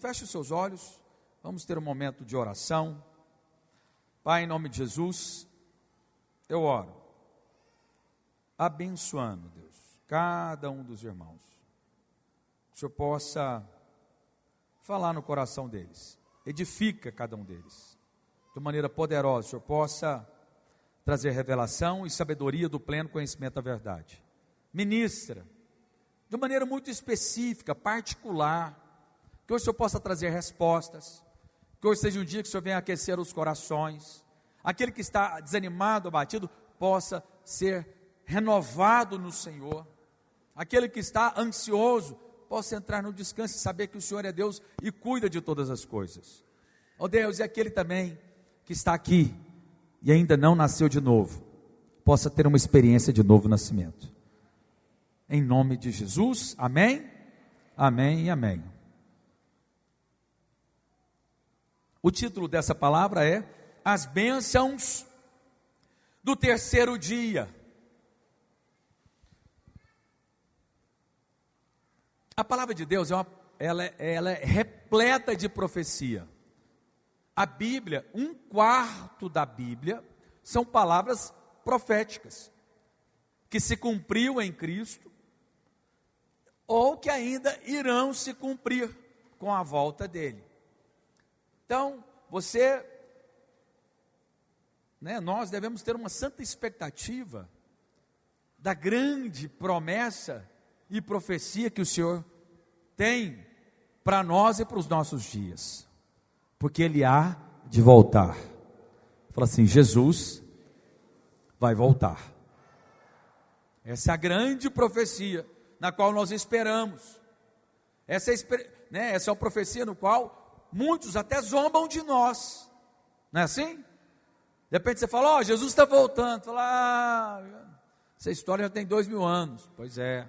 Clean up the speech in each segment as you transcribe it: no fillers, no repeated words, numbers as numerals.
feche os seus olhos, vamos ter um momento de oração. Pai, em nome de Jesus, eu oro, abençoando, Deus, cada um dos irmãos. Que o Senhor possa falar no coração deles, edifica cada um deles, de maneira poderosa. O Senhor possa trazer revelação e sabedoria do pleno conhecimento da verdade. Ministra, de maneira muito específica, particular, que hoje o Senhor possa trazer respostas, que hoje seja um dia que o Senhor venha aquecer os corações, aquele que está desanimado, abatido, possa ser renovado no Senhor, aquele que está ansioso, possa entrar no descanso e saber que o Senhor é Deus e cuida de todas as coisas. Ó Deus, e aquele também que está aqui e ainda não nasceu de novo, possa ter uma experiência de novo nascimento. Em nome de Jesus, amém, amém e amém. O título dessa palavra é As Bênçãos do Terceiro Dia. A palavra de Deus ela é repleta de profecia. A Bíblia, 1/4 da Bíblia, são palavras proféticas, que se cumpriu em Cristo, ou que ainda irão se cumprir com a volta dele. Então, nós devemos ter uma santa expectativa da grande promessa e profecia que o Senhor tem para nós e para os nossos dias, porque Ele há de voltar. Fala assim, Jesus vai voltar. Essa é a grande profecia na qual nós esperamos. Essa é uma profecia no qual muitos até zombam de nós, não é assim? De repente você fala, Jesus está voltando. Fala, essa história já tem 2000 anos. Pois é,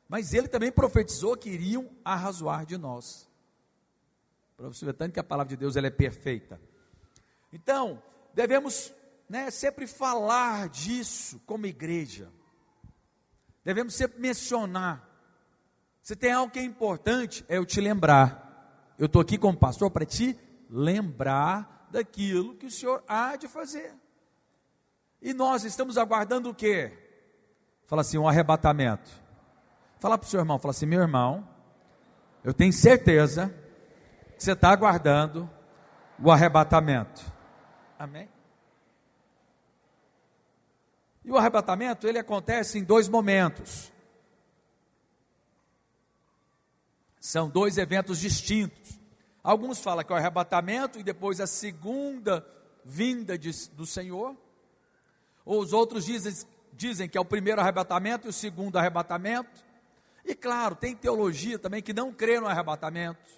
mas ele também profetizou que iriam arrazoar de nós. Para você ver tanto que a palavra de Deus ela é perfeita. Então, devemos sempre falar disso como igreja. Devemos sempre mencionar. Se tem algo que é importante, é eu te lembrar. Eu estou aqui como pastor para te lembrar daquilo que o Senhor há de fazer. E nós estamos aguardando o quê? Fala assim, um arrebatamento. Fala para o seu irmão, fala assim, meu irmão, eu tenho certeza que você está aguardando o arrebatamento. Amém? E o arrebatamento, ele acontece em 2 momentos. São 2 eventos distintos. Alguns falam que é o arrebatamento e depois a segunda vinda do Senhor. Ou os outros dizem que é o primeiro arrebatamento e o segundo arrebatamento. E claro, tem teologia também que não crê no arrebatamento.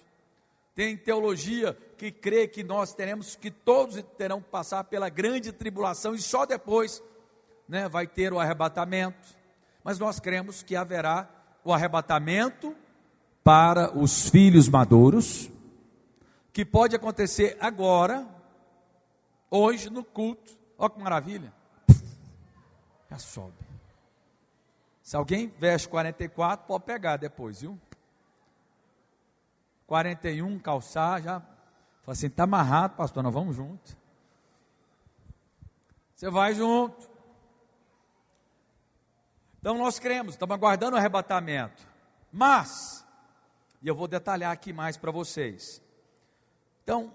Tem teologia que crê que todos terão que passar pela grande tribulação e só depois vai ter o arrebatamento. Mas nós cremos que haverá o arrebatamento para os filhos maduros, que pode acontecer agora, hoje no culto. Olha que maravilha, já sobe. Se alguém veste 44, pode pegar depois, viu? 41, calçar, já. Fala assim, está amarrado, pastor, nós vamos junto. Você vai junto. Então nós cremos, estamos aguardando o arrebatamento. Mas, e eu vou detalhar aqui mais para vocês. Então,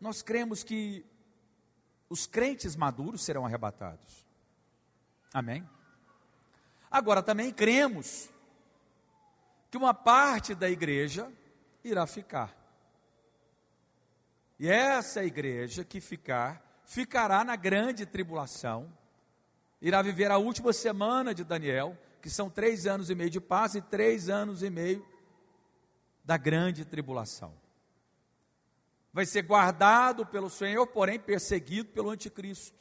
nós cremos que os crentes maduros serão arrebatados. Amém? Agora também cremos que uma parte da igreja irá ficar. E essa igreja que ficará na grande tribulação, irá viver a última semana de Daniel, que são 3 anos e meio de paz e 3 anos e meio da grande tribulação. Vai ser guardado pelo Senhor, porém perseguido pelo anticristo.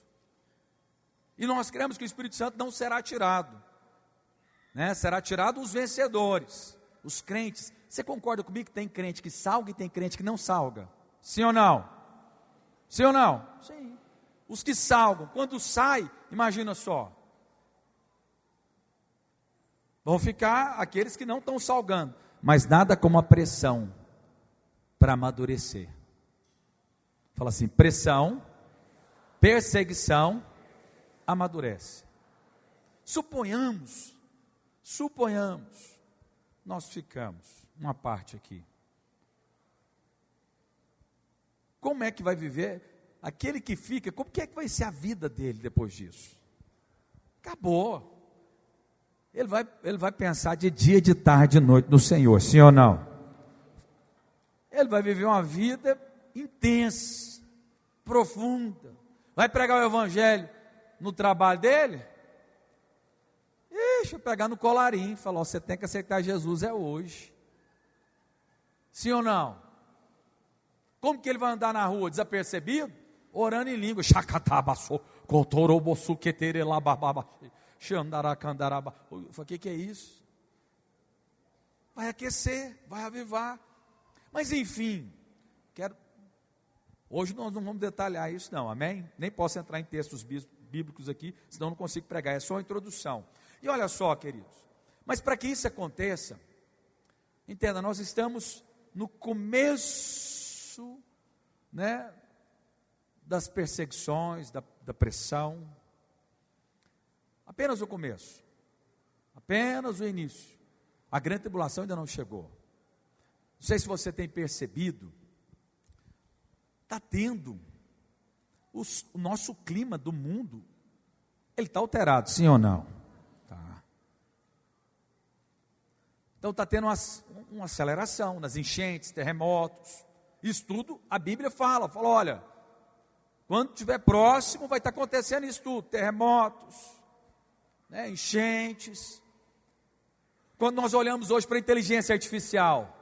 E nós cremos que o Espírito Santo não será tirado. Será tirado os vencedores, os crentes. Você concorda comigo que tem crente que salga e tem crente que não salga? Sim ou não? Sim ou não? Sim. Os que salgam, quando sai, imagina só, vão ficar aqueles que não estão salgando, mas nada como a pressão para amadurecer. Fala assim: pressão, perseguição, amadurece. Suponhamos, nós ficamos, uma parte aqui. Como é que vai viver aquele que fica? Como que é que vai ser a vida dele depois disso? Acabou. Ele vai pensar de dia, de tarde, de noite no Senhor, sim ou não? Ele vai viver uma vida intensa, profunda. Vai pregar o evangelho no trabalho dele? Deixa eu pegar no colarinho, falar: você tem que aceitar Jesus, é hoje. Sim ou não? Como que ele vai andar na rua desapercebido? Orando em língua. Chacatabaço, cotorobosu, queterelabababa, xandaracandaraba. O que é isso? Vai aquecer, vai avivar. Mas enfim, hoje nós não vamos detalhar isso não, amém? Nem posso entrar em textos bíblicos aqui, senão não consigo pregar, é só a introdução. E olha só, queridos, mas para que isso aconteça, entenda, nós estamos no começo, né, das perseguições, da pressão, apenas o começo, apenas o início. A grande tribulação ainda não chegou. Não sei se você tem percebido, está tendo, o nosso clima do mundo, ele está alterado, sim ou não? Tá. Então está tendo uma aceleração nas enchentes, terremotos, isso tudo a Bíblia fala, olha, quando estiver próximo vai estar acontecendo isso tudo, terremotos, né, enchentes. Quando nós olhamos hoje para a inteligência artificial,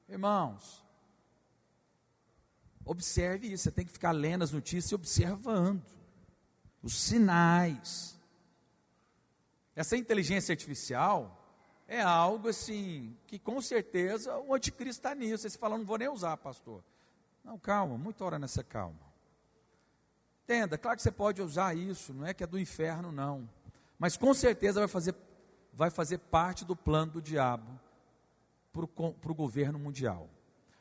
irmãos, observe isso, você tem que ficar lendo as notícias e observando os sinais. Essa inteligência artificial é algo assim, que com certeza o anticristo está nisso. Você fala: não vou nem usar, pastor. Não, calma, muita hora nessa calma. Entenda, claro que você pode usar isso, não é que é do inferno não, mas com certeza vai fazer parte do plano do diabo para o governo mundial.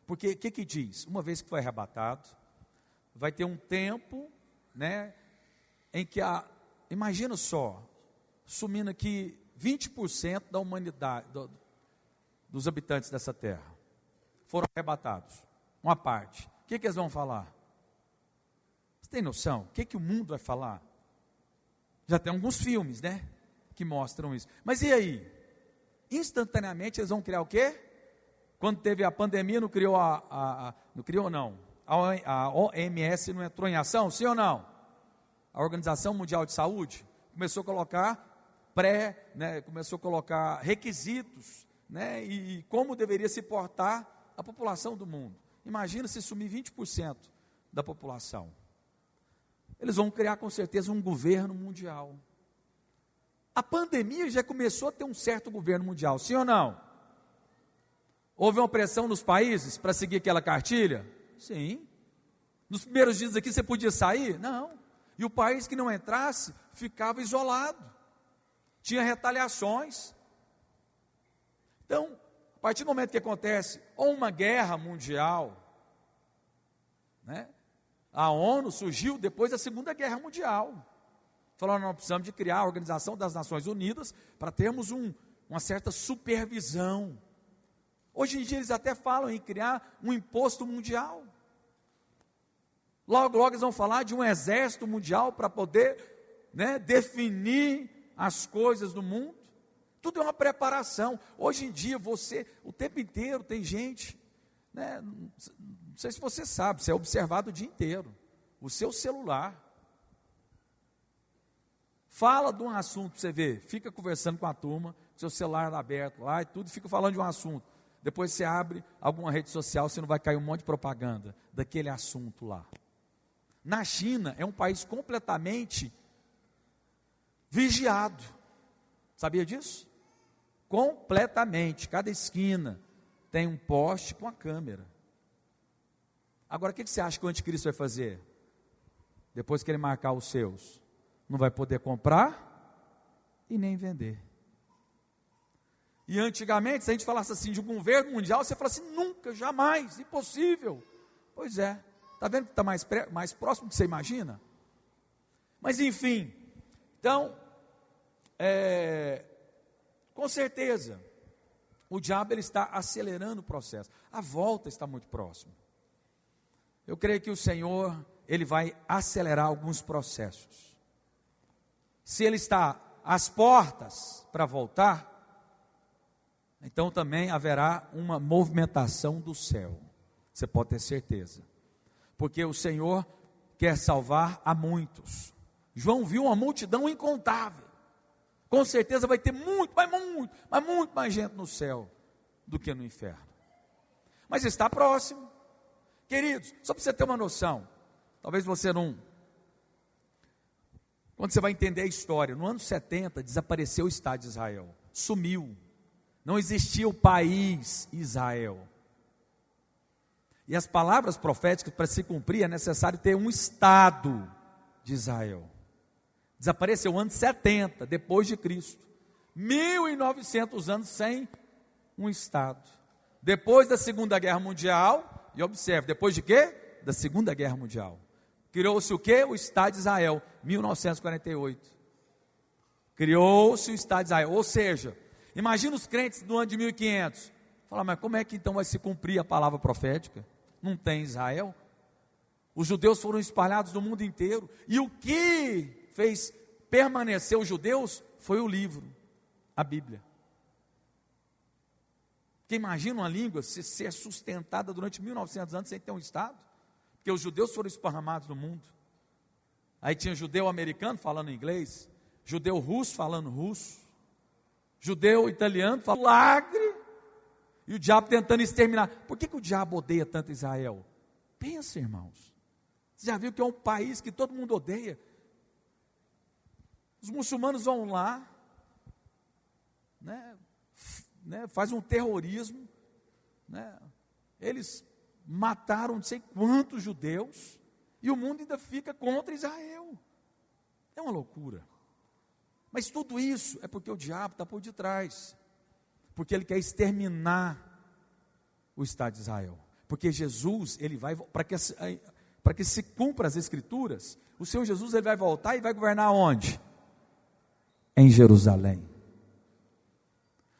Porque o que diz? Uma vez que foi arrebatado, vai ter um tempo, né, em que imagina só, sumindo aqui 20% da humanidade, dos habitantes dessa terra, foram arrebatados, uma parte. O que eles vão falar? Você tem noção? O que o mundo vai falar? Já tem alguns filmes, né, que mostram isso. Mas e aí? Instantaneamente eles vão criar o quê? Quando teve a pandemia, não criou não criou não, a OMS não entrou em ação, sim ou não? A Organização Mundial de Saúde começou a colocar começou a colocar requisitos, né, e como deveria se portar a população do mundo. Imagina se sumir 20% da população. Eles vão criar com certeza um governo mundial. A pandemia já começou a ter um certo governo mundial, sim ou não? Houve uma pressão nos países para seguir aquela cartilha? Sim. Nos primeiros dias aqui você podia sair? Não. E o país que não entrasse ficava isolado. Tinha retaliações. Então, a partir do momento que acontece ou uma guerra mundial, né, a ONU surgiu depois da Segunda Guerra Mundial. Falaram: nós precisamos de criar a Organização das Nações Unidas para termos uma certa supervisão. Hoje em dia eles até falam em criar um imposto mundial. Logo, logo eles vão falar de um exército mundial para poder, né, definir as coisas do mundo. Tudo é uma preparação. Hoje em dia o tempo inteiro tem gente, né, não sei se você sabe, você é observado o dia inteiro. O seu celular fala de um assunto, você vê, fica conversando com a turma, seu celular aberto lá e tudo, fica falando de um assunto. Depois você abre alguma rede social, você não vai cair um monte de propaganda daquele assunto lá. Na China, é um país completamente vigiado. Sabia disso? Completamente. Cada esquina tem um poste com a câmera. Agora, o que você acha que o anticristo vai fazer? Depois que ele marcar os seus, não vai poder comprar e nem vender. E antigamente, se a gente falasse assim de um governo mundial, você fala assim, nunca, jamais, impossível. Pois é, está vendo que está mais próximo do que você imagina? Mas enfim, então, com certeza, o diabo ele está acelerando o processo, a volta está muito próxima. Eu creio que o Senhor, ele vai acelerar alguns processos. Se ele está às portas para voltar, então também haverá uma movimentação do céu, você pode ter certeza, porque o Senhor quer salvar a muitos. João viu uma multidão incontável, com certeza vai ter muito mais gente no céu do que no inferno, mas está próximo, queridos. Só para você ter uma noção, talvez você não, quando você vai entender a história, no ano 70 desapareceu o Estado de Israel, sumiu, não existia o país Israel, e as palavras proféticas para se cumprir é necessário ter um Estado de Israel. Desapareceu no ano 70 depois de Cristo, 1900 anos sem um Estado, depois da Segunda Guerra Mundial. E observe, depois de quê? Da Segunda Guerra Mundial, criou-se o quê? O Estado de Israel, 1948, criou-se o Estado de Israel, ou seja, imagina os crentes do ano de 1500, fala, mas como é que então vai se cumprir a palavra profética? Não tem Israel, os judeus foram espalhados no mundo inteiro, e o que fez permanecer os judeus foi o livro, a Bíblia. Porque imagina uma língua ser sustentada durante 1900 anos sem ter um Estado, porque os judeus foram esparramados no mundo. Aí tinha judeu americano falando inglês, judeu russo falando russo, judeu italiano falando milagre, e o diabo tentando exterminar. Por que o diabo odeia tanto Israel? Pensa, irmãos, você já viu que é um país que todo mundo odeia? Os muçulmanos vão lá, faz um terrorismo, eles mataram não sei quantos judeus, e o mundo ainda fica contra Israel. É uma loucura. Mas tudo isso é porque o diabo está por detrás, porque ele quer exterminar o Estado de Israel, porque Jesus, ele vai, para que se cumpra as Escrituras, o Senhor Jesus, ele vai voltar e vai governar onde? Em Jerusalém.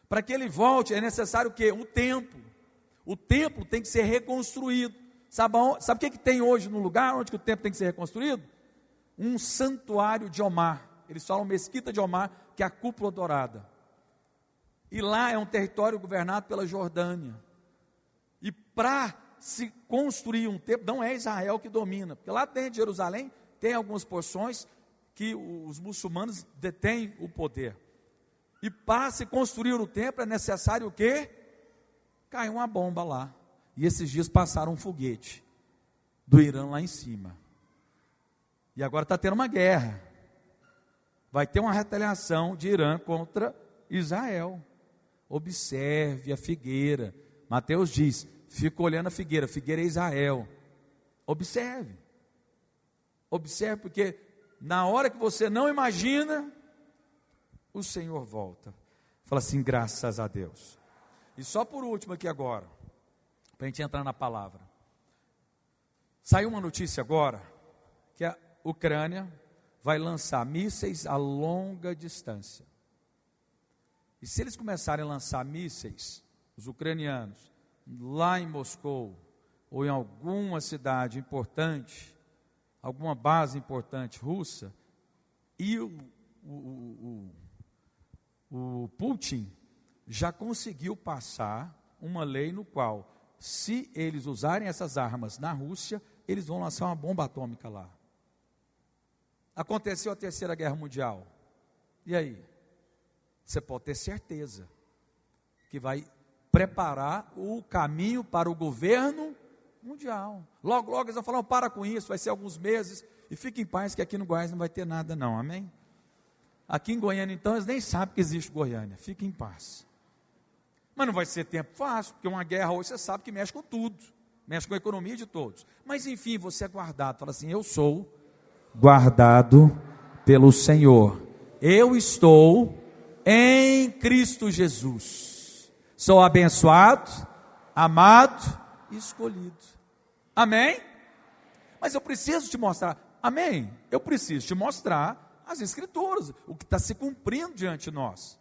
Para que ele volte, é necessário o quê? O templo. O templo tem que ser reconstruído. Sabe o que tem hoje no lugar onde que o templo tem que ser reconstruído? Um santuário de Omar. Eles falam Mesquita de Omar, que é a cúpula dourada. E lá é um território governado pela Jordânia. E para se construir um templo, não é Israel que domina, porque lá dentro de Jerusalém tem algumas porções que os muçulmanos detêm o poder. E para se construir o templo é necessário o quê? Caiu uma bomba lá. E esses dias passaram um foguete do Irã lá em cima. E agora está tendo uma guerra. Vai ter uma retaliação de Irã contra Israel. Observe a figueira. Mateus diz, fica olhando a figueira é Israel. Observe. Observe, porque na hora que você não imagina, o Senhor volta. Fala assim, graças a Deus. E só por último aqui agora, para a gente entrar na palavra. Saiu uma notícia agora, que a Ucrânia vai lançar mísseis a longa distância. E se eles começarem a lançar mísseis, os ucranianos, lá em Moscou, ou em alguma cidade importante, alguma base importante russa, e o Putin já conseguiu passar uma lei no qual, se eles usarem essas armas na Rússia, eles vão lançar uma bomba atômica lá. Aconteceu a Terceira Guerra Mundial. E aí? Você pode ter certeza que vai preparar o caminho para o governo mundial. Logo, logo eles vão falar, para com isso, vai ser alguns meses, e fique em paz que aqui no Goiás não vai ter nada não, amém? Aqui em Goiânia então, eles nem sabem que existe Goiânia, fique em paz. Mas não vai ser tempo fácil, porque uma guerra hoje você sabe que mexe com tudo, mexe com a economia de todos. Mas enfim, você é guardado, fala assim, eu sou guardado pelo Senhor, eu estou em Cristo Jesus. Sou abençoado, amado e escolhido. Amém? Mas eu preciso te mostrar. Amém? Eu preciso te mostrar as Escrituras, o que está se cumprindo diante de nós.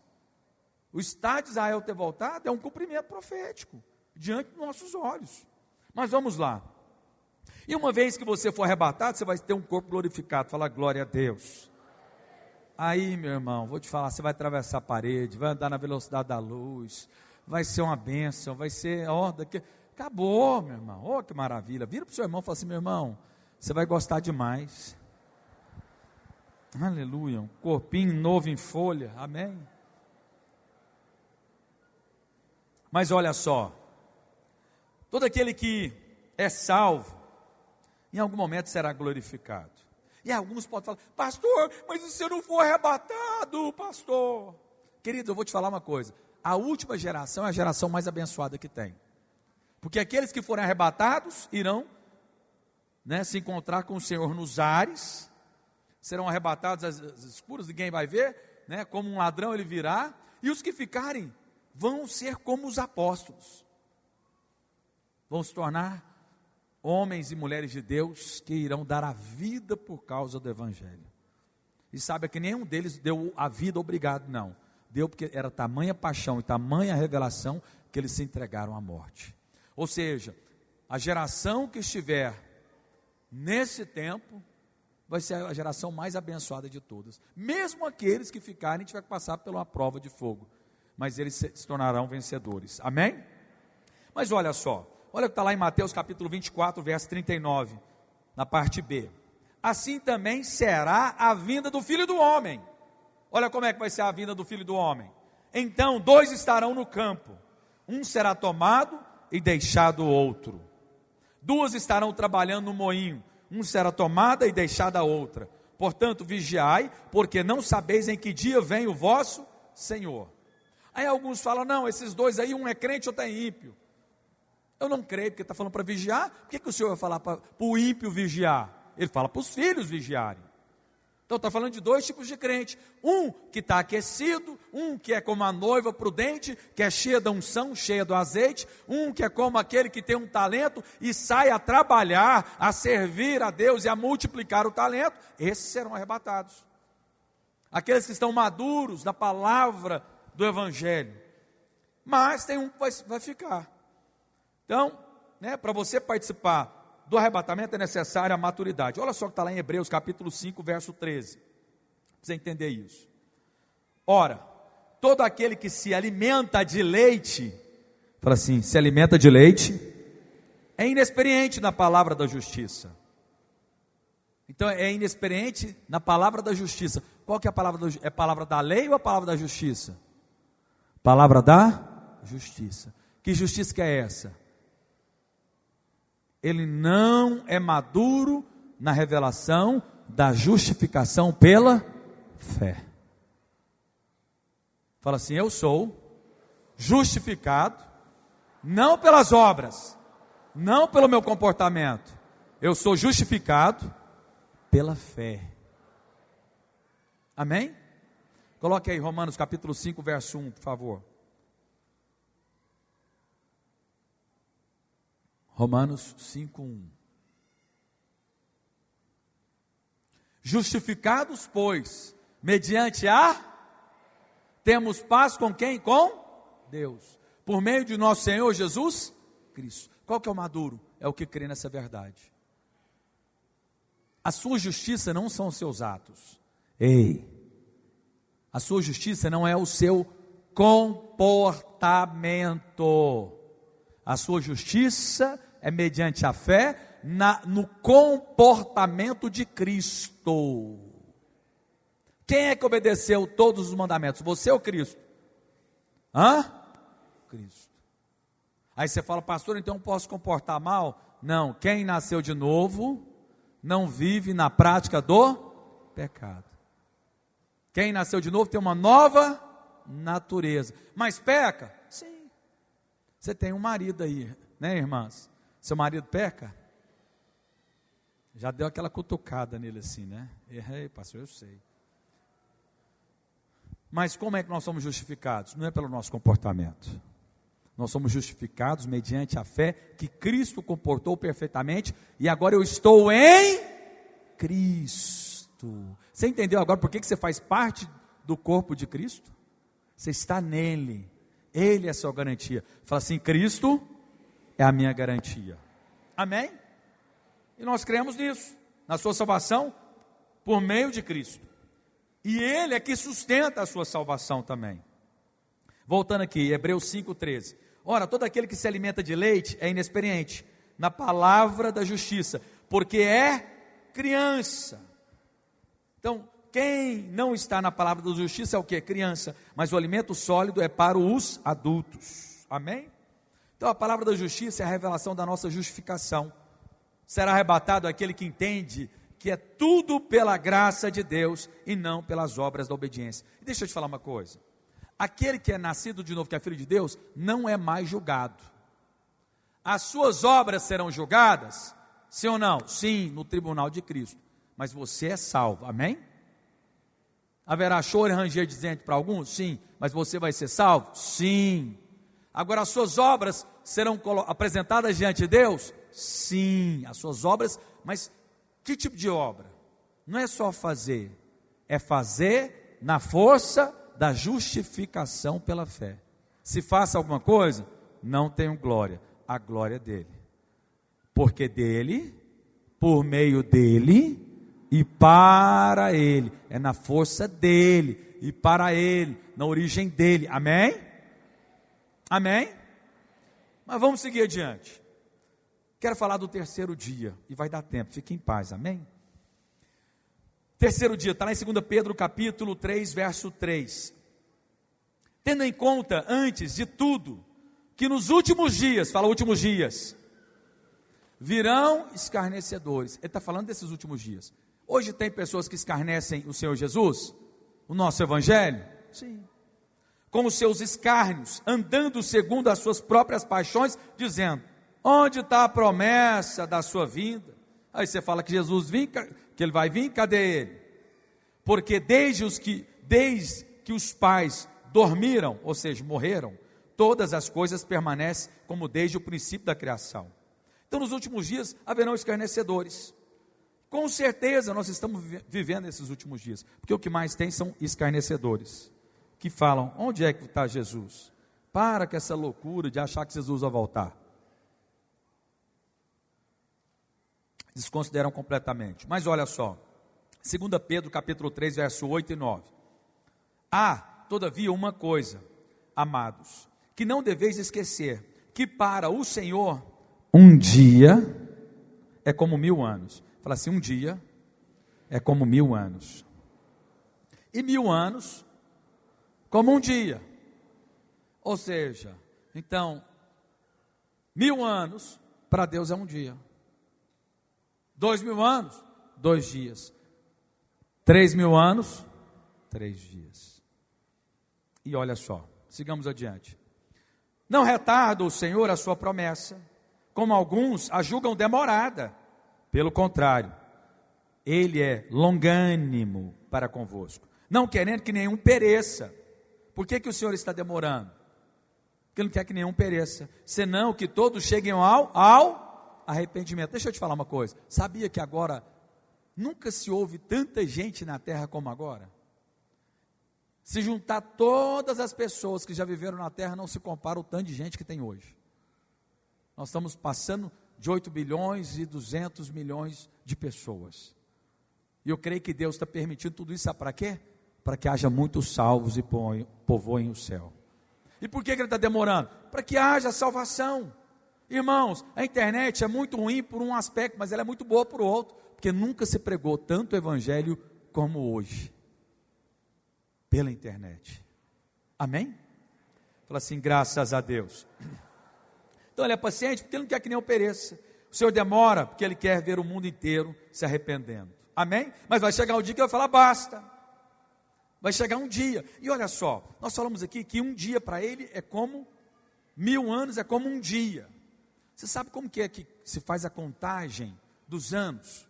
O estado de Israel ter voltado é um cumprimento profético diante dos nossos olhos. Mas vamos lá. E uma vez que você for arrebatado, você vai ter um corpo glorificado. Fala glória a Deus. Aí, meu irmão, vou te falar, você vai atravessar a parede, vai andar na velocidade da luz, vai ser uma bênção, vai ser, acabou, meu irmão, que maravilha. Vira para o seu irmão e fala assim, meu irmão, você vai gostar demais. Aleluia, um corpinho novo em folha, amém. Mas olha só, todo aquele que é salvo, em algum momento será glorificado. E alguns podem falar, pastor, mas se eu não for arrebatado, pastor. Querido, eu vou te falar uma coisa, a última geração é a geração mais abençoada que tem. Porque aqueles que forem arrebatados irão, se encontrar com o Senhor nos ares, serão arrebatados às escuras, ninguém vai ver, como um ladrão ele virá, e os que ficarem vão ser como os apóstolos, vão se tornar homens e mulheres de Deus que irão dar a vida por causa do Evangelho. E sabe que nenhum deles deu a vida obrigado, não. Deu porque era tamanha paixão e tamanha revelação que eles se entregaram à morte. Ou seja, a geração que estiver nesse tempo vai ser a geração mais abençoada de todas. Mesmo aqueles que ficarem, tiver que passar por uma prova de fogo. Mas eles se tornarão vencedores. Amém? Mas olha só. Olha o que está lá em Mateus capítulo 24, verso 39, na parte B. Assim também será a vinda do Filho do Homem. Olha como é que vai ser a vinda do Filho do Homem. Então 2 estarão no campo, um será tomado e deixado o outro. 2 estarão trabalhando no moinho, um será tomada e deixada a outra. Portanto, vigiai, porque não sabeis em que dia vem o vosso Senhor. Aí alguns falam, não, esses 2 aí, um é crente, outro é ímpio. Eu não creio, porque está falando para vigiar. Por que o Senhor vai falar para o ímpio vigiar? Ele fala para os filhos vigiarem. Então está falando de 2 tipos de crente. Um que está aquecido, um que é como a noiva prudente, que é cheia da unção, cheia do azeite. Um que é como aquele que tem um talento e sai a trabalhar, a servir a Deus e a multiplicar o talento. Esses serão arrebatados. Aqueles que estão maduros na palavra do Evangelho. Mas tem um que vai ficar. Então, para você participar do arrebatamento é necessária a maturidade. Olha só o que está lá em Hebreus capítulo 5, verso 13. Para você entender isso. Ora, todo aquele que se alimenta de leite, fala assim, se alimenta de leite, é inexperiente na palavra da justiça. Então é inexperiente na palavra da justiça. Qual que é a palavra da justiça? É a palavra da lei ou a palavra da justiça? Palavra da justiça. Que justiça que é essa? Ele não é maduro na revelação da justificação pela fé. Fala assim, eu sou justificado, não pelas obras, não pelo meu comportamento, eu sou justificado pela fé. Amém? Coloque aí Romanos capítulo 5, verso 1, por favor. Romanos 5:1. Justificados, pois, mediante temos paz com quem? Com Deus. Por meio de nosso Senhor Jesus Cristo. Qual que é o maduro? É o que crê nessa verdade. A sua justiça não são os seus atos. Ei! A sua justiça não é o seu comportamento. A sua justiça é mediante a fé no comportamento de Cristo. Quem é que obedeceu todos os mandamentos? Você ou Cristo? Cristo. Aí você fala, pastor, então eu posso comportar mal? Não, quem nasceu de novo não vive na prática do pecado. Quem nasceu de novo tem uma nova natureza. Mas peca? Sim. Você tem um marido aí, né, irmãs? Seu marido peca? Já deu aquela cutucada nele assim, né? Errei, pastor, eu sei. Mas como é que nós somos justificados? Não é pelo nosso comportamento. Nós somos justificados mediante a fé que Cristo comportou perfeitamente, e agora eu estou em Cristo. Você entendeu agora por que você faz parte do corpo de Cristo? Você está nele, Ele é a sua garantia. Fala assim: Cristo é a minha garantia. Amém? E nós cremos nisso, na sua salvação por meio de Cristo. E Ele é que sustenta a sua salvação também. Voltando aqui, Hebreus 5,13. Ora, todo aquele que se alimenta de leite é inexperiente na palavra da justiça, porque é criança. Então, quem não está na palavra da justiça é o que? Criança. Mas o alimento sólido é para os adultos. Amém? Então, a palavra da justiça é a revelação da nossa justificação. Será arrebatado aquele que entende que é tudo pela graça de Deus e não pelas obras da obediência. E deixa eu te falar uma coisa. Aquele que é nascido de novo, que é filho de Deus, não é mais julgado. As suas obras serão julgadas? Sim ou não? Sim, no tribunal de Cristo. Mas você é salvo, amém? Haverá choro e ranger de dentes para alguns? Sim. Mas você vai ser salvo? Sim. Agora as suas obras serão apresentadas diante de Deus? Sim, as suas obras. Mas que tipo de obra? Não é só fazer, é fazer na força da justificação pela fé. Se faça alguma coisa, não tenho glória, a glória é dele. Porque dele, por meio dele e para ele, é na força dele e para ele, na origem dele, amém? Amém? Mas vamos seguir adiante. Quero falar do terceiro dia, e vai dar tempo, fique em paz, amém? Terceiro dia, está lá em 2 Pedro capítulo 3, verso 3. Tendo em conta, antes de tudo, que nos últimos dias, fala últimos dias, virão escarnecedores. Ele está falando desses últimos dias. Hoje tem pessoas que escarnecem o Senhor Jesus, o nosso Evangelho? Sim. Com os seus escárnios, andando segundo as suas próprias paixões, dizendo: onde está a promessa da sua vinda? Aí você fala que Jesus vem, que ele vai vir, cadê ele? Porque desde que os pais dormiram, ou seja, morreram, todas as coisas permanecem como desde o princípio da criação. Então nos últimos dias haverão escarnecedores. Com certeza nós estamos vivendo esses últimos dias, porque o que mais tem são escarnecedores, que falam: onde é que está Jesus? Para com essa loucura de achar que Jesus vai voltar. Desconsideram completamente. Mas olha só, 2 Pedro capítulo 3, verso 8 e 9. Há, todavia, uma coisa, amados, que não deveis esquecer, que para o Senhor, um dia é como 1000 anos. Fala assim: um dia é como 1000 anos. E 1000 anos como um dia. Ou seja, então, 1000 anos para Deus é um dia. 2000 anos, 2 dias. 3000 anos, 3 dias. E olha só, sigamos adiante. Não retarda o Senhor a sua promessa, como alguns a julgam demorada. Pelo contrário, Ele é longânimo para convosco, não querendo que nenhum pereça. Por que o Senhor está demorando? Porque Ele não quer que nenhum pereça, senão que todos cheguem ao arrependimento. Deixa eu te falar uma coisa. Sabia que agora nunca se houve tanta gente na terra como agora? Se juntar todas as pessoas que já viveram na terra, não se compara o tanto de gente que tem hoje. Nós estamos passando de 8 bilhões e 200 milhões de pessoas. E eu creio que Deus está permitindo tudo isso, sabe para quê? Para que haja muitos salvos e povoem o céu. E por que Ele está demorando? Para que haja salvação. Irmãos, a internet é muito ruim por um aspecto, mas ela é muito boa por outro, porque nunca se pregou tanto o evangelho como hoje, pela internet. Amém? Fala assim: graças a Deus. Então Ele é paciente porque Ele não quer que nenhum pereça. O Senhor demora porque Ele quer ver o mundo inteiro se arrependendo. Amém? Mas vai chegar um dia que Ele vai falar: basta. Vai chegar um dia. E olha só, nós falamos aqui que um dia para Ele é como 1000 anos, é como um dia. Você sabe como que é que se faz a contagem dos anos?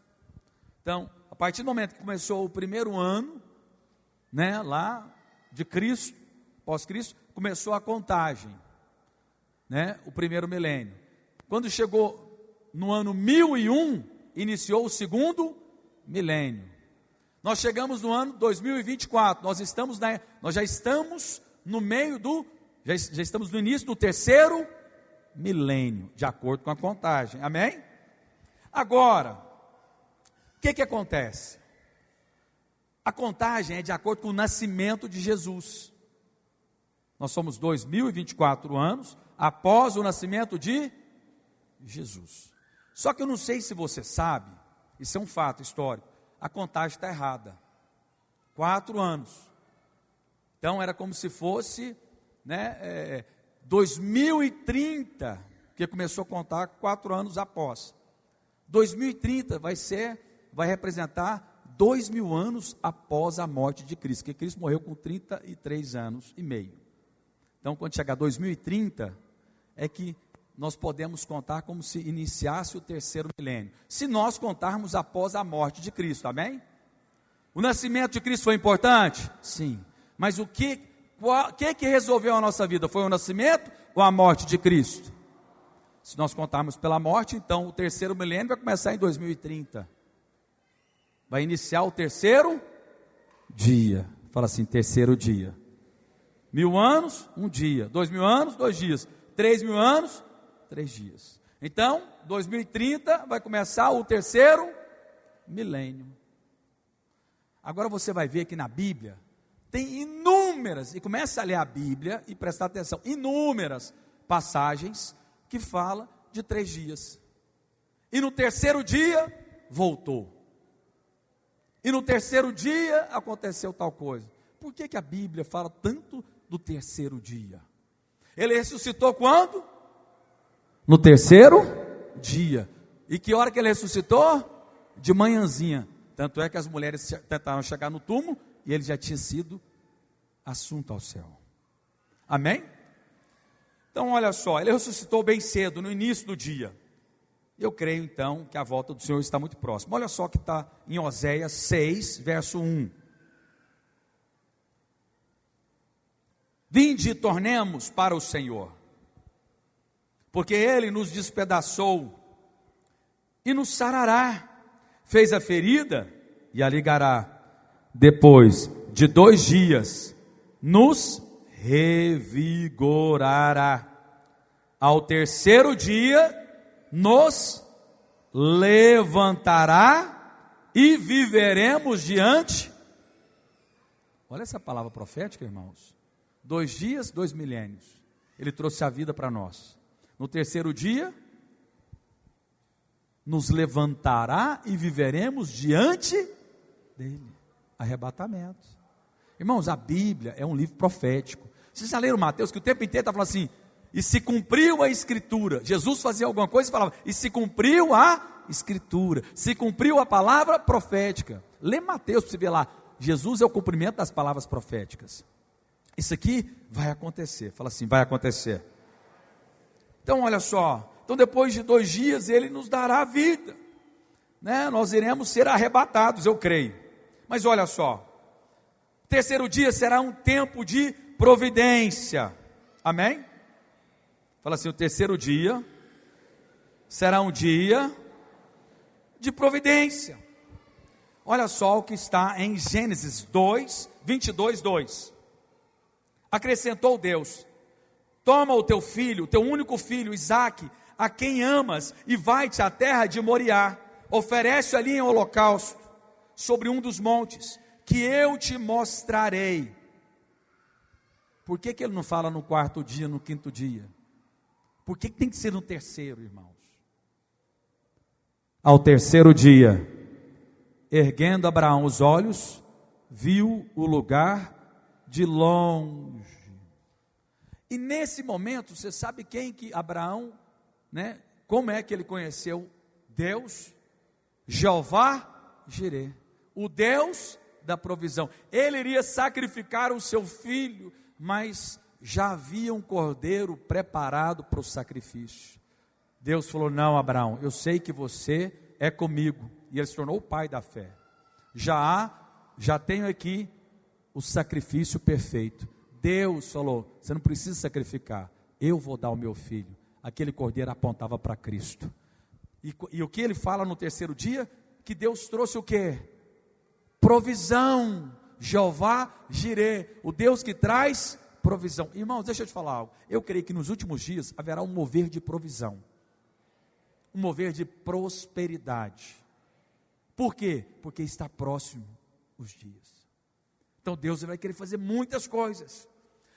Então, a partir do momento que começou o primeiro ano, né, lá de Cristo, pós-Cristo, começou a contagem. né, o primeiro milênio. Quando chegou no ano 1001, iniciou o segundo milênio. Nós chegamos no ano 2024, nós já estamos no meio já estamos no início do terceiro milênio, de acordo com a contagem, amém? Agora, o que acontece? A contagem é de acordo com o nascimento de Jesus. Nós somos 2024 anos após o nascimento de Jesus. Só que eu não sei se você sabe, isso é um fato histórico, a contagem está errada. 4 anos. Então era como se fosse, 2030, que começou a contar 4 anos após. 2030 vai representar 2000 anos após a morte de Cristo, porque Cristo morreu com 33 anos e meio. Então, quando chegar 2030, é que nós podemos contar como se iniciasse o terceiro milênio, se nós contarmos após a morte de Cristo, amém? O nascimento de Cristo foi importante? Sim. Mas o que resolveu a nossa vida? Foi o nascimento ou a morte de Cristo? Se nós contarmos pela morte, então o terceiro milênio vai começar em 2030. Vai iniciar o terceiro dia. Fala assim, terceiro dia. 1000 anos, 1 dia. 2000 anos, 2 dias. 3000 anos, 3 dias. Então, 2030 vai começar o terceiro milênio. Agora você vai ver que na Bíblia tem inúmeras, e começa a ler a Bíblia e prestar atenção, inúmeras passagens que falam de 3 dias. E no terceiro dia, voltou. E no terceiro dia aconteceu tal coisa. Por que a Bíblia fala tanto do terceiro dia? Ele ressuscitou quando? No terceiro dia. E que hora que ele ressuscitou? De manhãzinha. Tanto é que as mulheres tentaram chegar no túmulo e ele já tinha sido assunto ao céu. Amém? Então olha só, ele ressuscitou bem cedo, no início do dia. Eu creio então que a volta do Senhor está muito próxima. Olha só que está em Oséias 6, verso 1. Vinde e tornemos para o Senhor, porque Ele nos despedaçou e nos sarará, fez a ferida e a ligará. Depois de 2 dias, nos revigorará. Ao terceiro dia, nos levantará e viveremos diante. Olha essa palavra profética, irmãos. 2 dias, 2 milênios. Ele trouxe a vida para nós. No terceiro dia, nos levantará e viveremos diante dele. Arrebatamento. Irmãos, a Bíblia é um livro profético. Vocês já leram Mateus, que o tempo inteiro está falando assim, e se cumpriu a Escritura. Jesus fazia alguma coisa e falava, e se cumpriu a Escritura, se cumpriu a palavra profética. Lê Mateus para você ver lá, Jesus é o cumprimento das palavras proféticas. Isso aqui vai acontecer, fala assim, vai acontecer. Então olha só, então depois de 2 dias ele nos dará a vida, nós iremos ser arrebatados, eu creio. Mas olha só, terceiro dia será um tempo de providência, amém? Fala assim, o terceiro dia será um dia de providência. Olha só o que está em Gênesis 2, 22, 2. Acrescentou Deus, toma o teu filho, teu único filho, Isaque, a quem amas, e vai-te à terra de Moriá, oferece-o ali em holocausto, sobre um dos montes, que eu te mostrarei. Por que ele não fala no 4º dia, no 5º dia? Por que tem que ser no terceiro, irmãos? Ao terceiro dia, erguendo Abraão os olhos, viu o lugar de longe. E nesse momento, você sabe quem que Abraão, como é que ele conheceu Deus? Jeová Jireh, o Deus da provisão. Ele iria sacrificar o seu filho, mas já havia um cordeiro preparado para o sacrifício. Deus falou, não, Abraão, eu sei que você é comigo. E ele se tornou o pai da fé. Já tenho aqui o sacrifício perfeito. Deus falou, você não precisa sacrificar, eu vou dar o meu filho. Aquele cordeiro apontava para Cristo. E o que ele fala no terceiro dia? Que Deus trouxe o quê? Provisão. Jeová Jirê, o Deus que traz provisão. Irmãos, deixa eu te falar algo. Eu creio que nos últimos dias haverá um mover de provisão, um mover de prosperidade. Por quê? Porque está próximo os dias. Então Deus vai querer fazer muitas coisas,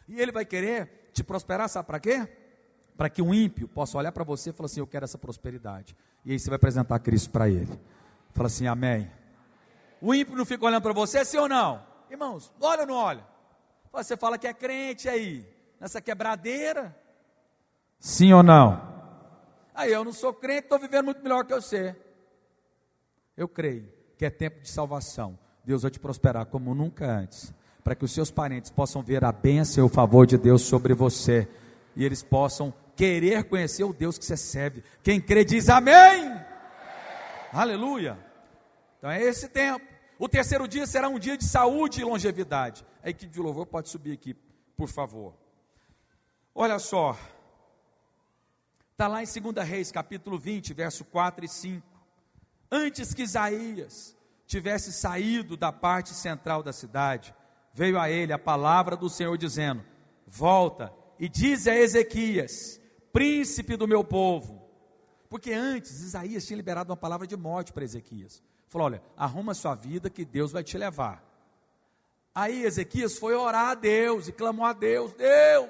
e Ele vai querer te prosperar, sabe para quê? Para que um ímpio possa olhar para você e falar assim: eu quero essa prosperidade. E aí você vai apresentar Cristo para ele. Fala assim: amém. O ímpio não fica olhando para você, sim ou não? Irmãos, olha ou não olha? Você fala que é crente aí, nessa quebradeira, sim ou não? Aí eu não sou crente, estou vivendo muito melhor que você. Eu creio que é tempo de salvação. Deus vai te prosperar como nunca antes, para que os seus parentes possam ver a bênção e o favor de Deus sobre você, e eles possam querer conhecer o Deus que você serve. Quem crê diz amém. Aleluia. Então é esse tempo. O terceiro dia será um dia de saúde e longevidade. A equipe de louvor pode subir aqui, por favor. Olha só, está lá em 2 Reis, capítulo 20, verso 4 e 5. Antes que Isaías tivesse saído da parte central da cidade, veio a ele a palavra do Senhor dizendo: volta e diz a Ezequias, príncipe do meu povo. Porque antes Isaías tinha liberado uma palavra de morte para Ezequias. Falou: olha, arruma sua vida que Deus vai te levar. Aí Ezequias foi orar a Deus e clamou a Deus: Deus,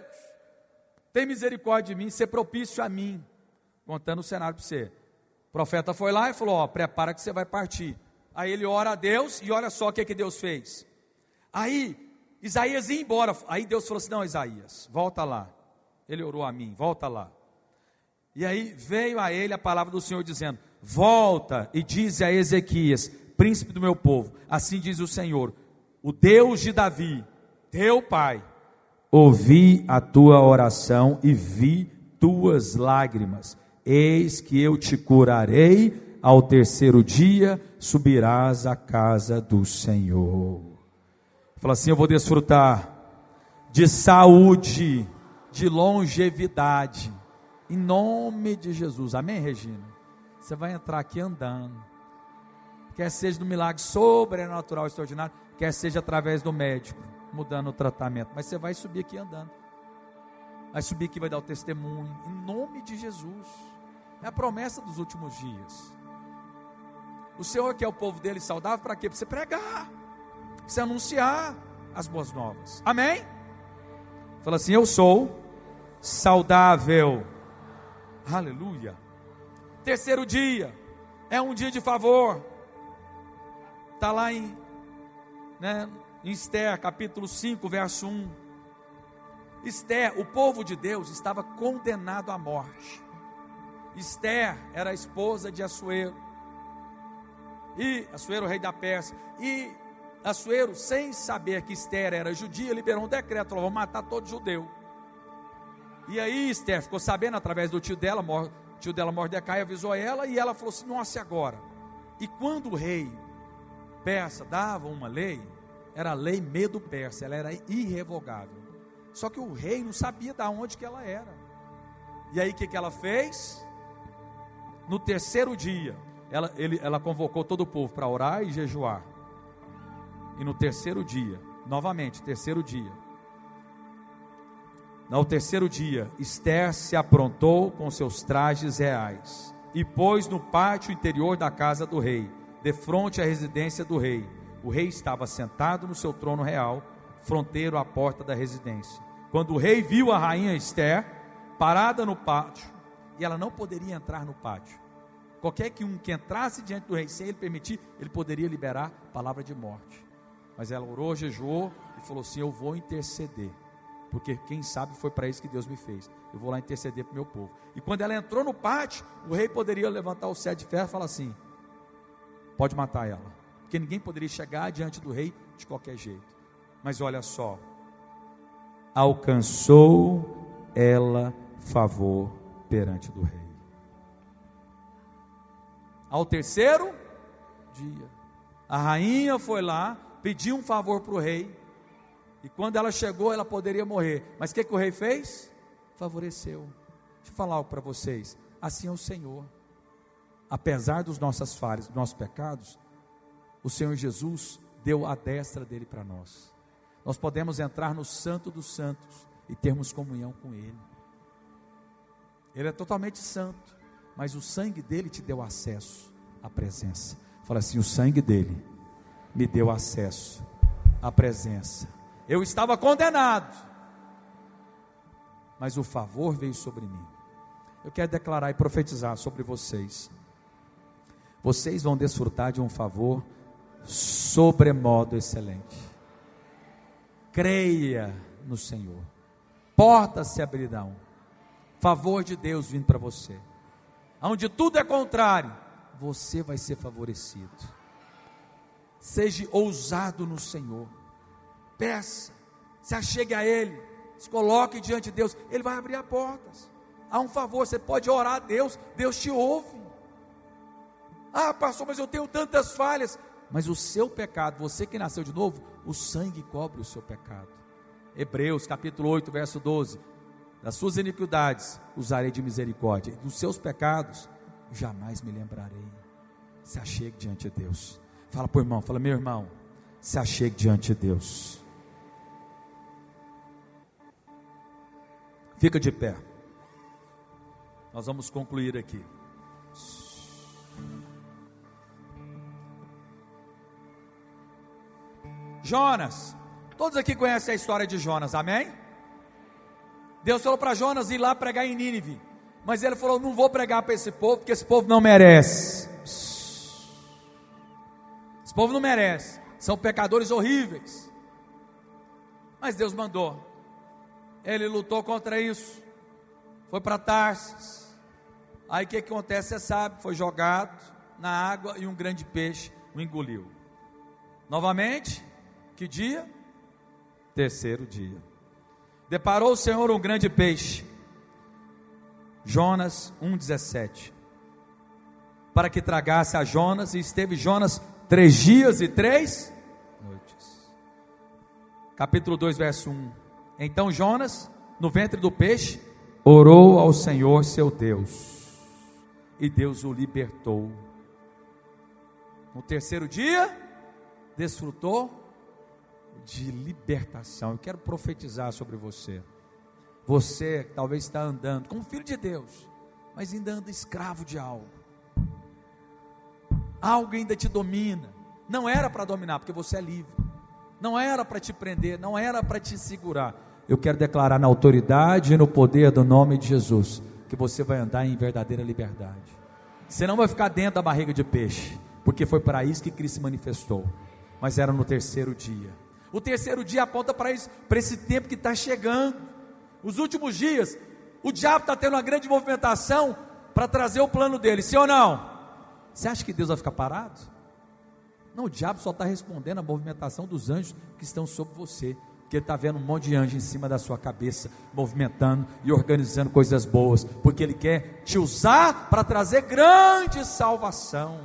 tem misericórdia de mim, ser propício a mim. Contando o cenário para você. O profeta foi lá e falou: ó, prepara que você vai partir. Aí ele ora a Deus e olha só o que Deus fez. Aí Isaías ia embora. Aí Deus falou assim: não, Isaías, volta lá. Ele orou a mim, volta lá. E aí veio a ele a palavra do Senhor dizendo: volta e diz a Ezequias, príncipe do meu povo, assim diz o Senhor, o Deus de Davi, teu pai, ouvi a tua oração e vi tuas lágrimas, eis que eu te curarei, ao terceiro dia subirás à casa do Senhor. Fala assim: eu vou desfrutar de saúde, de longevidade, em nome de Jesus. Amém, Regina? Você vai entrar aqui andando, quer seja no milagre sobrenatural extraordinário, quer seja através do médico, mudando o tratamento, mas você vai subir aqui andando, vai subir aqui, vai dar o testemunho, em nome de Jesus. É a promessa dos últimos dias. O Senhor quer o povo dele saudável para quê? Para você pregar, para você anunciar as boas novas. Amém? Fala assim: eu sou saudável. Aleluia. Terceiro dia é um dia de favor. Está lá em Esther, capítulo 5, verso 1. Esther, o povo de Deus estava condenado à morte. Esther era a esposa de Assuero, o rei da Pérsia. E Assuero, sem saber que Esther era judia, liberou um decreto: falou: vamos matar todo judeu. E aí Esther ficou sabendo através do tio dela Mordecai avisou ela, e ela falou assim: nossa, e agora? E quando o rei persa dava uma lei, era a lei Medo-Persa, ela era irrevogável. Só que o rei não sabia de onde que ela era. E aí o que ela fez? No terceiro dia, ela convocou todo o povo para orar e jejuar. E no terceiro dia, novamente, terceiro dia, no terceiro dia, Esther se aprontou com seus trajes reais e pôs no pátio interior da casa do rei, defronte à residência do rei. O rei estava sentado no seu trono real, fronteiro à porta da residência. Quando o rei viu a rainha Esther parada no pátio, e ela não poderia entrar no pátio. Qualquer que entrasse diante do rei sem ele permitir, ele poderia liberar palavra de morte. Mas ela orou, jejuou e falou assim: eu vou interceder, porque quem sabe foi para isso que Deus me fez. Eu vou lá interceder para o meu povo. E quando ela entrou no pátio, o rei poderia levantar o cetro de ferro e falar assim: pode matar ela, porque ninguém poderia chegar diante do rei de qualquer jeito. Mas olha só, alcançou ela favor perante do rei. Ao terceiro dia, a rainha foi lá, pediu um favor para o rei. E quando ela chegou, ela poderia morrer. Mas o que o rei fez? favoreceu. Deixa eu falar algo para vocês. Assim é o Senhor. Apesar das nossas falhas, dos nossos pecados, o Senhor Jesus deu a destra dele para nós. Nós podemos entrar no Santo dos Santos e termos comunhão com Ele. Ele é totalmente santo, mas o sangue dele te deu acesso à presença. Fala assim: o sangue dele me deu acesso à presença. Eu estava condenado, mas o favor veio sobre mim. Eu quero declarar e profetizar sobre vocês. Vocês vão desfrutar de um favor sobremodo excelente. Creia no Senhor. Portas se abrirão. Favor de Deus vindo para você. Onde tudo é contrário, você vai ser favorecido. Seja ousado no Senhor. Peça, se achegue a Ele, se coloque diante de Deus. Ele vai abrir as portas. Há um favor, você pode orar a Deus, Deus te ouve. Ah, pastor, mas eu tenho tantas falhas. Mas o seu pecado, você que nasceu de novo, o sangue cobre o seu pecado. Hebreus capítulo 8, verso 12. Das suas iniquidades usarei de misericórdia, e dos seus pecados jamais me lembrarei. Se achegue diante de Deus. Fala para o irmão, fala: meu irmão, se achegue diante de Deus. Fica de pé. Nós vamos concluir aqui. Jonas, todos aqui conhecem a história de Jonas, amém? Deus falou para Jonas ir lá pregar em Nínive, mas ele falou: não vou pregar para esse povo, porque esse povo não merece. Esse povo não merece, são pecadores horríveis. Mas Deus mandou. Ele lutou contra isso, foi para Tarsis. Aí o que acontece, você sabe, foi jogado na água e um grande peixe o engoliu. Novamente, que dia? Terceiro dia. Deparou o Senhor um grande peixe. Jonas 1,17. Para que tragasse a Jonas, e esteve Jonas 3 dias e 3 noites. Capítulo 2, verso 1. Então Jonas, no ventre do peixe, orou ao Senhor seu Deus, e Deus o libertou. No terceiro dia, desfrutou de libertação. Eu quero profetizar sobre você. Você que talvez está andando como filho de Deus, mas ainda anda escravo de algo. Algo ainda te domina. Não era para dominar, porque você é livre. Não era para te prender, não era para te segurar. Eu quero declarar na autoridade e no poder do nome de Jesus, que você vai andar em verdadeira liberdade. Você não vai ficar dentro da barriga de peixe, porque foi para isso que Cristo se manifestou. Mas era no terceiro dia. O terceiro dia aponta para isso, para esse tempo que está chegando. Os últimos dias, o diabo está tendo uma grande movimentação para trazer o plano dele, sim ou não? Você acha que Deus vai ficar parado? Não, o diabo só está respondendo à movimentação dos anjos que estão sobre você, porque ele está vendo um monte de anjo em cima da sua cabeça, movimentando e organizando coisas boas, porque ele quer te usar para trazer grande salvação.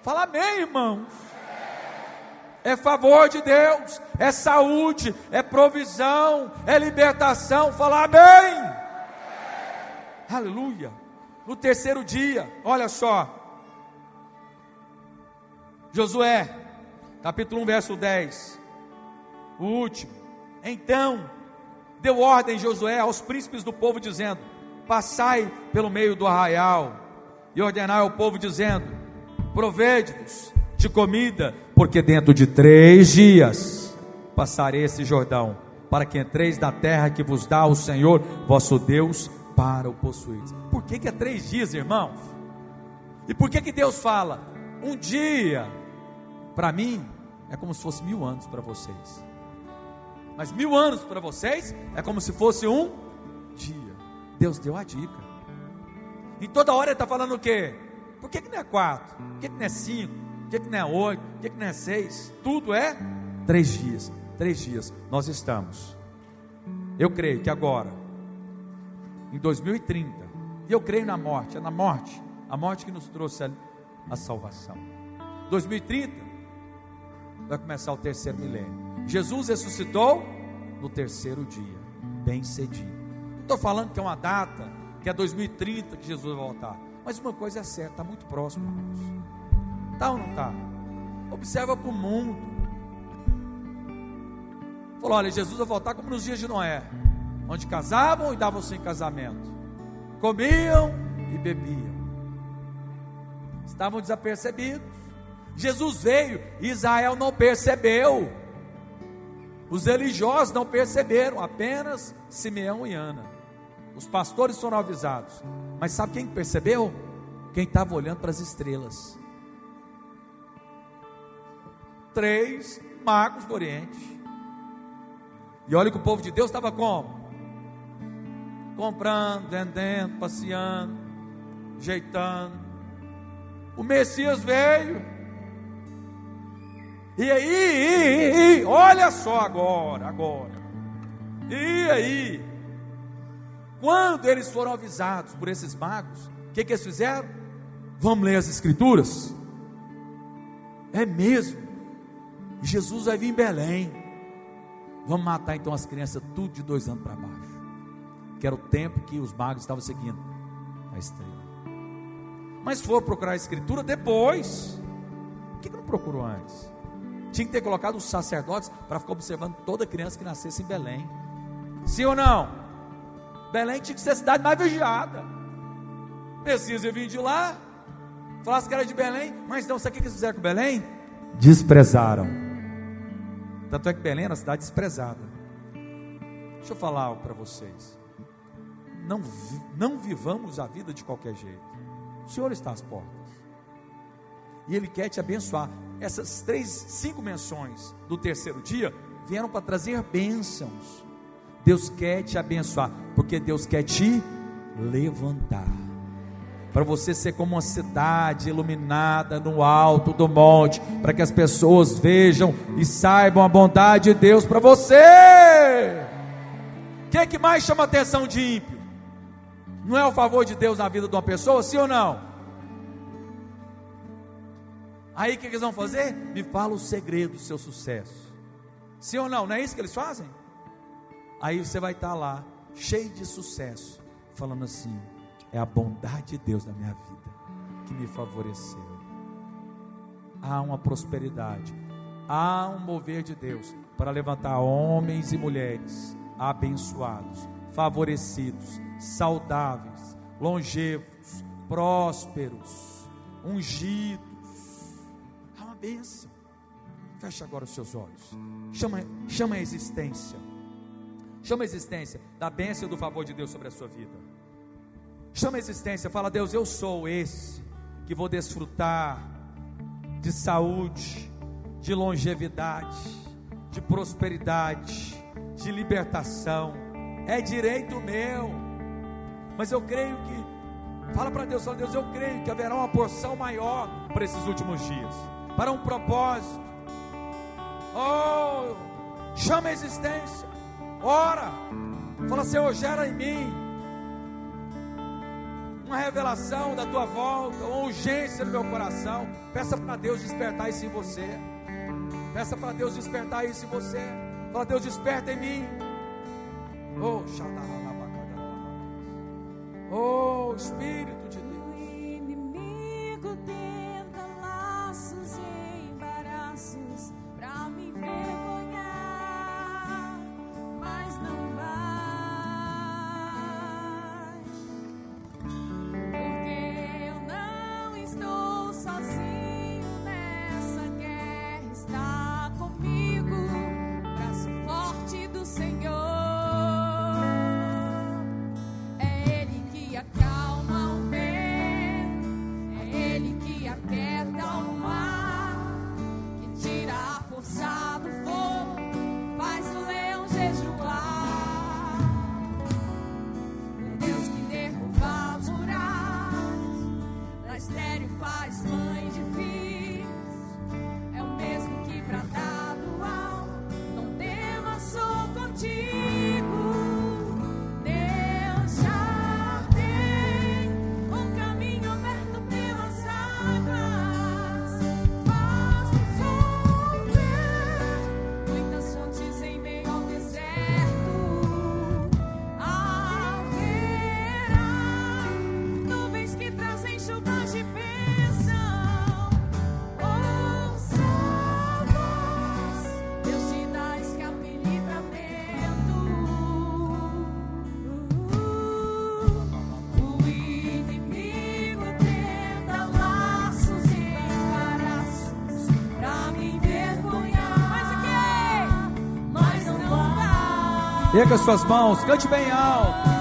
Fala amém, irmãos. É favor de Deus, é saúde, é provisão, é libertação. Fala amém. Aleluia. No terceiro dia, olha só, Josué, capítulo 1, verso 10, o último. Então, deu ordem Josué aos príncipes do povo, dizendo: passai pelo meio do arraial, e ordenai ao povo, dizendo: provede-vos de comida, porque dentro de 3 dias passarei esse Jordão, para que entreis na terra que vos dá o Senhor vosso Deus, para o possuir. Por que é 3 dias, irmãos? E por que Deus fala? Um dia, para mim, é como se fosse 1000 anos para vocês. Mas 1000 anos para vocês, é como se fosse um dia. Deus deu a dica. E toda hora Ele está falando o quê? Por que não é 4? Por que não é 5? Por que não é 8? Por que não é 6? Tudo é 3 dias. 3 dias. Nós estamos. Eu creio que agora, em 2030, e eu creio na morte. É na morte. A morte que nos trouxe a salvação. 2030 vai começar o terceiro milênio. Jesus ressuscitou no terceiro dia, bem cedinho. estou falando que é uma data, que é 2030 que Jesus vai voltar. Mas uma coisa é certa, está muito próximo, irmãos. Está ou não está? Observa para o mundo. Falou, olha, Jesus vai voltar como nos dias de Noé, onde casavam e davam-se em casamento, comiam e bebiam, estavam desapercebidos. Jesus veio e Israel não percebeu, os religiosos não perceberam, apenas Simeão e Ana. Os pastores foram avisados, mas sabe quem percebeu? Quem estava olhando para as estrelas. 3 magos do Oriente. E olha que o povo de Deus estava como? Comprando, vendendo, passeando, ajeitando. O Messias veio. E aí, olha só agora. E aí, quando eles foram avisados por esses magos, o que eles fizeram? Vamos ler as escrituras? É mesmo, Jesus vai vir em Belém. Vamos matar então as crianças tudo de 2 anos para baixo, que era o tempo que os magos estavam seguindo a estrela. Mas foram procurar a escritura depois. Por que não procurou antes? Tinha que ter colocado os sacerdotes para ficar observando toda criança que nascesse em Belém. Sim ou não? Belém tinha que ser a cidade mais vigiada. Messias ia vir de lá, falasse que era de Belém, mas não, sabe o que eles fizeram com Belém? Desprezaram. Tanto é que Belém era uma cidade desprezada. Deixa eu falar algo para vocês. Não vivamos a vida de qualquer jeito. O Senhor está às portas, e Ele quer te abençoar. Essas 5 menções do terceiro dia vieram para trazer bênçãos. Deus quer te abençoar, porque Deus quer te levantar, para você ser como uma cidade iluminada no alto do monte, para que as pessoas vejam e saibam a bondade de Deus para você. O que mais chama a atenção de ímpio? Não é o favor de Deus na vida de uma pessoa, sim ou não? Aí o que eles vão fazer? Me fala o segredo do seu sucesso. Sim ou não? Não é isso que eles fazem? Aí você vai estar lá, cheio de sucesso, falando assim: é a bondade de Deus na minha vida que me favoreceu. Há uma prosperidade, há um mover de Deus para levantar homens e mulheres abençoados, favorecidos, saudáveis, longevos, prósperos, ungidos. Há uma bênção. Feche agora os seus olhos. Chama a existência. Chama a existência da bênção e do favor de Deus sobre a sua vida. Chama a existência, fala: Deus, eu sou esse que vou desfrutar de saúde, de longevidade, de prosperidade, de libertação. É direito meu. Mas eu creio que, fala para Deus, fala: Deus, eu creio que haverá uma porção maior para esses últimos dias, para um propósito. Oh, chama a existência. Ora, fala: Senhor, gera em mim uma revelação da tua volta, uma urgência no meu coração. Peça para Deus despertar isso em você. Peça para Deus despertar isso em você. Fala: Deus, desperta em mim. Oh, Espírito de Deus. O inimigo tenta laços e embaraços para me envergonhar, mas não vai, porque eu não estou sozinho nessa guerra. Está comigo o braço forte do Senhor. É Ele que acalma o vento, é Ele que aquieta o mar, que tira a força do fogo, faz o leão jejuar. O Deus que derruba muralhas, lá estéril faz mãe de filhos, é o mesmo que brada do alto: não temas, sou contigo. Deus já tem um caminho aberto pelas águas, faz-nos chover muitas fontes em meio ao deserto. Ao Erga as suas mãos, cante bem alto.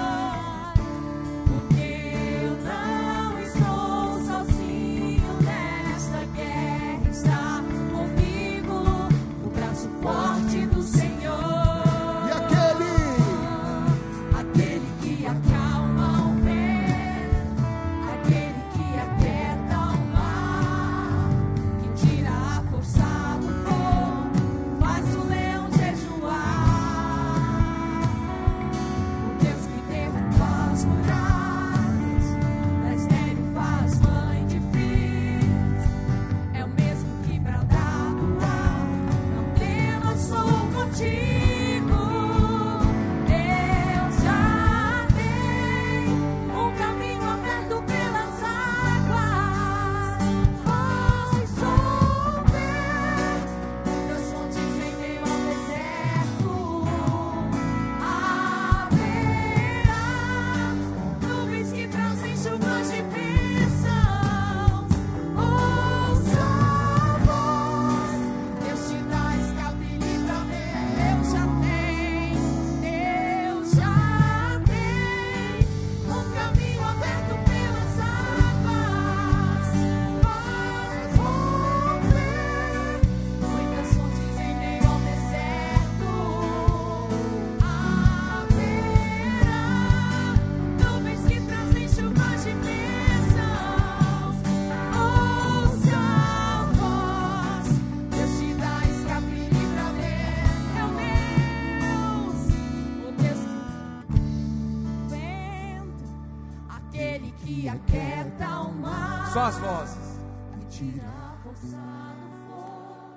Só as vozes. Que tira a força do fogo,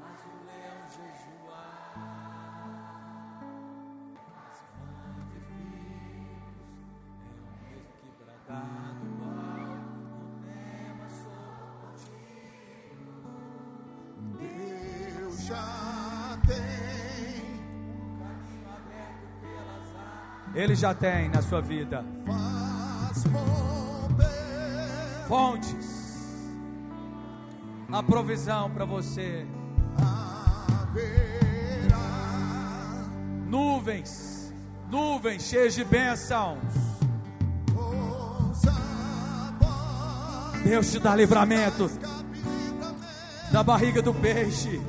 faz o leão jejuar, faz fã de filhos, é o mesmo que bradar do alto, não tema sobre contigo. Deus já tem um caminho aberto pelas águas. Ele já tem na sua vida. Faz fontes, a provisão para você, haverá nuvens cheias de bênçãos. Deus te dá livramento da barriga do peixe.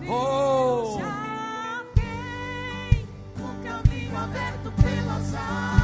Oh, já tem um caminho aberto pelas águas.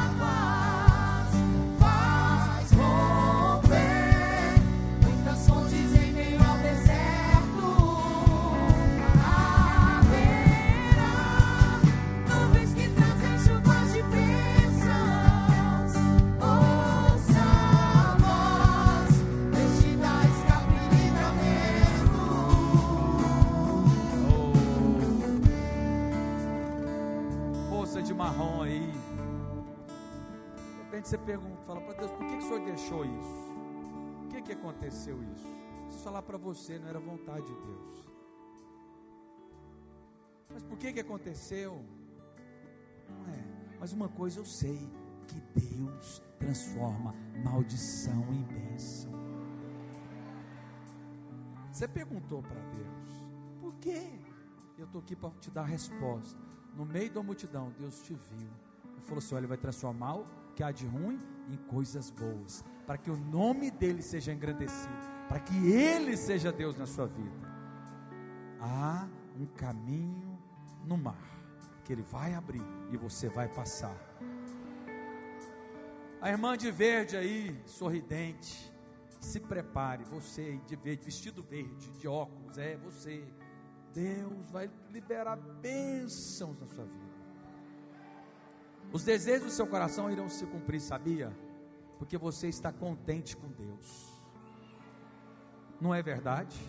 marrom aí. De repente você pergunta, fala para Deus, por que o Senhor deixou isso? Por que aconteceu isso? Se falar para você, não era vontade de Deus. Mas por que aconteceu? Não é. Mas uma coisa eu sei, que Deus transforma maldição em bênção. Você perguntou para Deus, por quê? Eu estou aqui para te dar a resposta. No meio da multidão, Deus te viu e falou assim, olha, Ele vai transformar o que há de ruim em coisas boas, para que o nome dEle seja engrandecido, para que Ele seja Deus na sua vida. Há um caminho no mar, que Ele vai abrir e você vai passar. A irmã de verde aí, sorridente, se prepare, você de verde, vestido verde, de óculos, é você. Deus vai liberar bênçãos na sua vida. Os desejos do seu coração irão se cumprir, sabia? Porque você está contente com Deus. Não é verdade?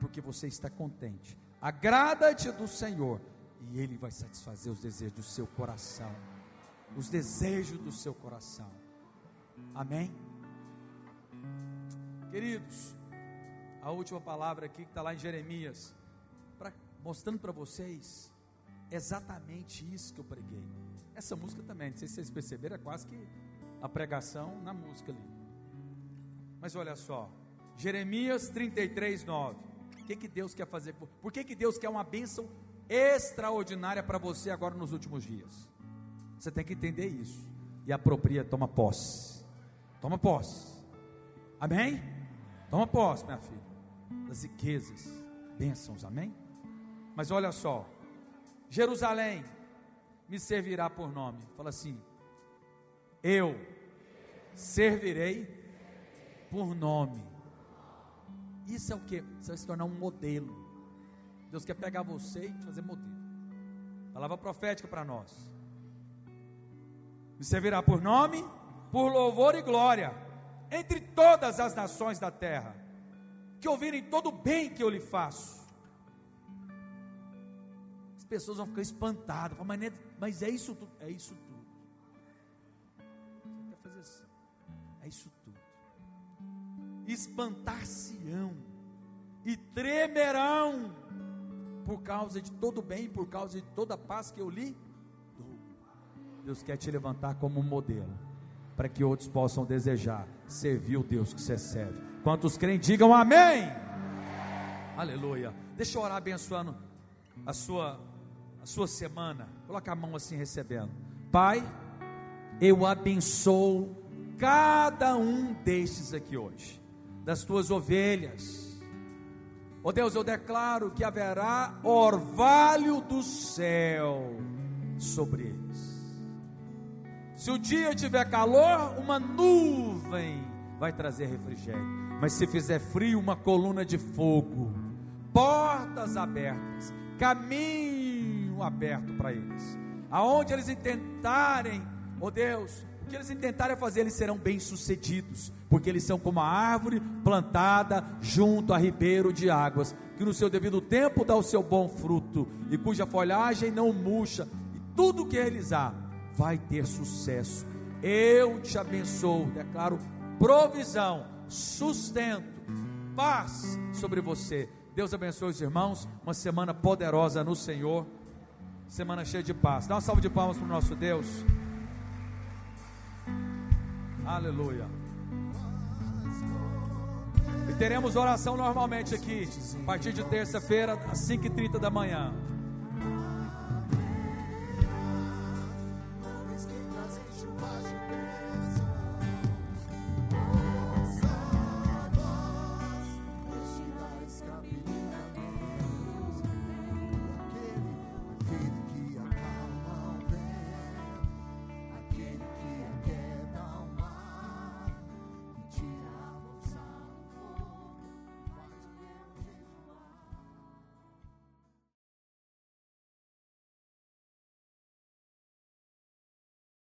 Porque você está contente. Agrada-te do Senhor e Ele vai satisfazer os desejos do seu coração. Os desejos do seu coração. Amém? Queridos, a última palavra aqui que está lá em Jeremias, mostrando para vocês exatamente isso que eu preguei. Essa música também, não sei se vocês perceberam, é quase que a pregação na música ali. Mas olha só, Jeremias 33:9. O que Deus quer fazer? Por que Deus quer uma bênção extraordinária para você agora nos últimos dias. Você tem que entender isso e apropria, toma posse. Toma posse. Amém? Toma posse, minha filha, das riquezas, bênçãos, amém? Mas olha só, Jerusalém me servirá por nome. Fala assim: eu servirei por nome. Isso é o que? Você vai se tornar um modelo. Deus quer pegar você e te fazer modelo. Palavra profética para nós. Me servirá por nome, por louvor e glória entre todas as nações da terra, que ouvirem todo o bem que eu lhe faço. As pessoas vão ficar espantadas, mas é isso tudo. É isso tudo. Você quer fazer assim? É isso tudo. Espantar-se-ão e tremerão por causa de todo o bem, por causa de toda a paz que eu lhe dou. Deus quer te levantar como um modelo, para que outros possam desejar servir o Deus que você serve. Quantos creem, digam amém. Aleluia. Deixa eu orar abençoando a sua semana. Coloca a mão assim, recebendo. Pai, eu abençoo cada um destes aqui hoje, das tuas ovelhas. Ó Deus, eu declaro que haverá orvalho do céu sobre eles. Se o dia tiver calor, uma nuvem vai trazer refrigério. Mas se fizer frio, uma coluna de fogo. Portas abertas, caminho aberto para eles. Aonde eles intentarem, ó Deus, o que eles intentarem fazer, eles serão bem-sucedidos, porque eles são como a árvore plantada junto a ribeiro de águas, que no seu devido tempo dá o seu bom fruto, e cuja folhagem não murcha, e tudo que realizar vai ter sucesso. Eu te abençoo, declaro provisão, sustento, paz sobre você. Deus abençoe os irmãos, uma semana poderosa no Senhor, semana cheia de paz. Dá uma salva de palmas para o nosso Deus. Aleluia. E teremos oração normalmente aqui, a partir de terça-feira, às 5h30 da manhã.